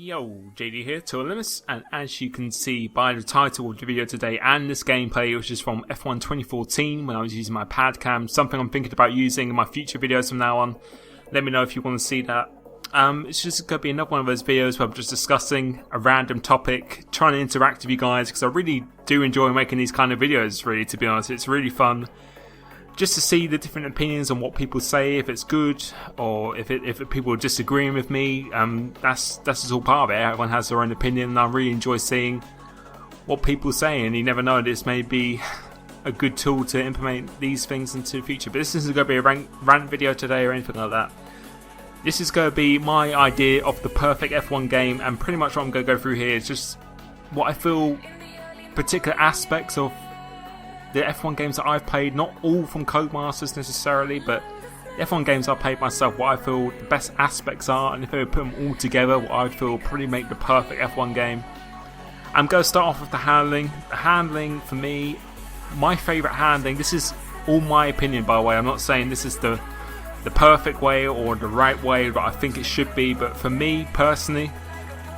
Yo, JD here, to LIMITLESS, and as you can see by the title of the video today and this gameplay, which is from F1 2014 when I was using my pad cam, something I'm thinking about using in my future videos from now on. Let me know if you want to see that. It's just going to be another one of those videos where I'm just discussing a random topic, trying to interact with you guys, because I really do enjoy making these kind of videos, really, to be honest. It's really fun just to see the different opinions on what people say, if it's good or if people are disagreeing with me. That's just all part of it. Everyone has their own opinion, and I really enjoy seeing what people say, and you never know, this may be a good tool to implement these things into the future. But this isn't going to be a rant video today or anything like that. This is going to be my idea of the perfect F1 game, and pretty much what I'm going to go through here is just what I feel particular aspects of the F1 games that I've played, not all from Codemasters necessarily, but the F1 games I've played myself, what I feel the best aspects are, and if I would put them all together, what I would feel probably make the perfect F1 game. I'm going to start off with the handling. The handling, for me, my favourite handling, this is all my opinion by the way, I'm not saying this is the perfect way or the right way that I think it should be, but for me personally,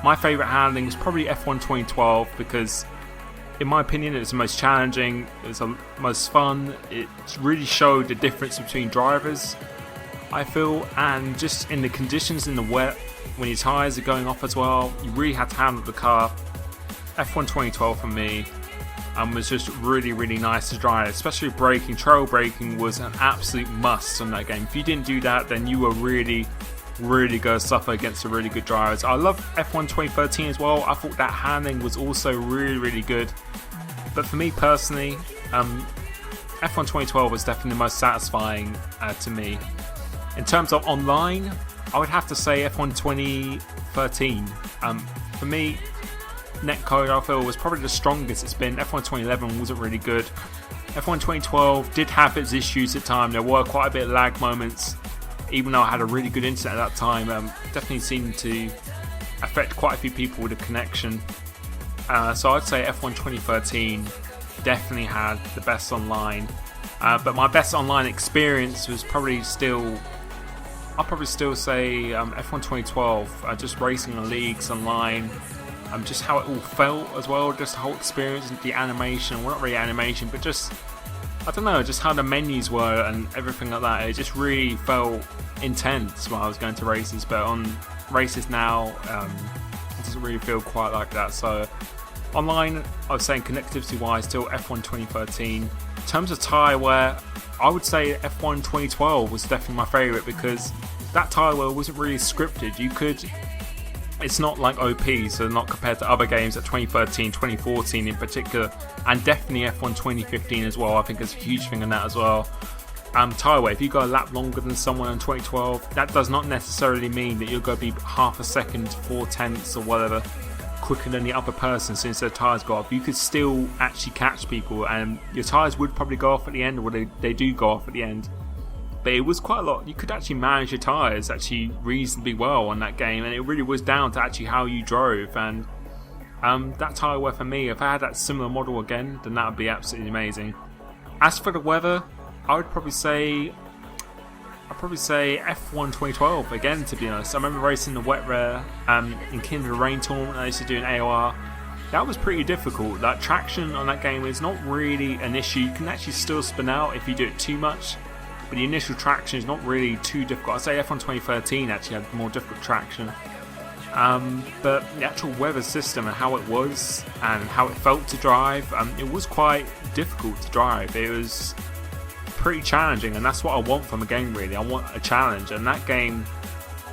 my favourite handling was probably F1 2012, because in my opinion, it was the most challenging, it was the most fun, it really showed the difference between drivers, I feel, and just in the conditions in the wet, when your tyres are going off as well, you really had to handle the car. F1 2012 for me was just really nice to drive, especially braking. Trail braking was an absolute must on that game. If you didn't do that, then you were really going to suffer against the really good drivers. I love F1 2013 as well. I thought that handling was also really good. But for me personally, F1 2012 was definitely the most satisfying to me. In terms of online, I would have to say F1 2013. For me, netcode I feel was probably the strongest it's been. F1 2011 wasn't really good. F1 2012 did have its issues at times. There were quite a bit of lag moments. Even though I had a really good internet at that time, definitely seemed to affect quite a few people with a connection. So I'd say F1 2013 definitely had the best online. But my best online experience was probably still, I'll probably still say F1 2012, just racing in leagues online, just how it all felt as well, just the whole experience, the animation, well not really animation, but just, I don't know, just how the menus were and everything like that. It just really felt intense when I was going to races, but on races now, it doesn't really feel quite like that. So online, I was saying connectivity wise, still F1 2013. In terms of tyre wear, I would say F1 2012 was definitely my favourite, because that tyre wear wasn't really scripted. You could, it's not like OP, so not compared to other games at 2013, 2014 in particular, and definitely F1 2015 as well. I think there's a huge thing on that as well. Tyre wear, if you go a lap longer than someone in 2012, that does not necessarily mean that you're going to be half a second, 4/10 or whatever quicker than the other person since their tyres go off. You could still actually catch people, and your tyres would probably go off at the end, or they do go off at the end. But it was quite a lot. You could actually manage your tyres actually reasonably well on that game, and it really was down to actually how you drove. And that tyre wear for me, if I had that similar model again, then that would be absolutely amazing. As for the weather, I would probably say F1 2012 again, to be honest. I remember racing the wet rare in Kinder Rain tournament I used to do in AOR. That was pretty difficult. That traction on that game is not really an issue. You can actually still spin out if you do it too much, but the initial traction is not really too difficult. I'd say F1 2013 actually had more difficult traction. But the actual weather system and how it was and how it felt to drive, it was quite difficult to drive. It was pretty challenging, and that's what I want from a game, really. I want a challenge, and that game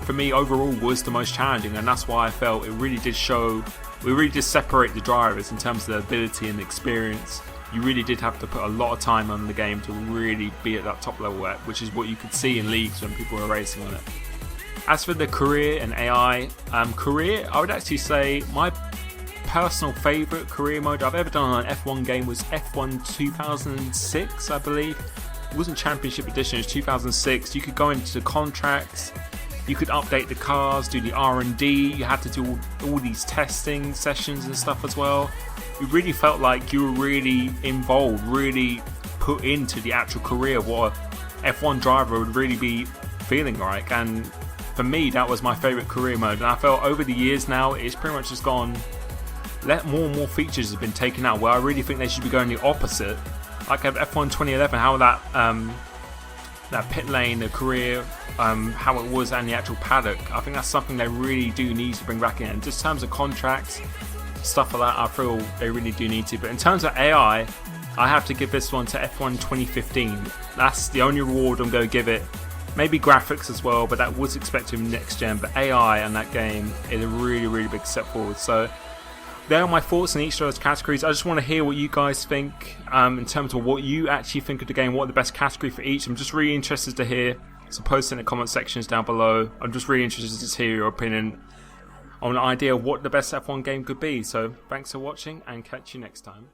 for me overall was the most challenging, and that's why I felt it really did show, we really did separate the drivers in terms of their ability and experience. You really did have to put a lot of time on the game to really be at that top level, which is what you could see in leagues when people were racing on it. As for the career and AI, career, I would actually say my personal favourite career mode I've ever done on an F1 game was F1 2006, I believe. It wasn't Championship Edition, it was 2006. You could go into contracts, you could update the cars, do the R&D, you had to do all these testing sessions and stuff as well. It really felt like you were really involved, really put into the actual career, what a F1 driver would really be feeling like. And for me, that was my favourite career mode. And I felt over the years now, it's pretty much just gone. More and more features have been taken out, where I really think they should be going the opposite. Like F1 2011, how that pit lane, the career, how it was, and the actual paddock. I think that's something they really do need to bring back in. And just in terms of contracts, stuff like that, I feel they really do need to. But in terms of AI, I have to give this one to F1 2015. That's the only reward I'm going to give it. Maybe graphics as well, but that was expected in next gen. But AI in that game is a really, really big step forward. So there are my thoughts on each of those categories. I just want to hear what you guys think in terms of what you actually think of the game, what the best category for each. I'm just really interested to hear. So post in the comment sections down below. I'm just really interested to hear your opinion on an idea of what the best F1 game could be. So thanks for watching, and catch you next time.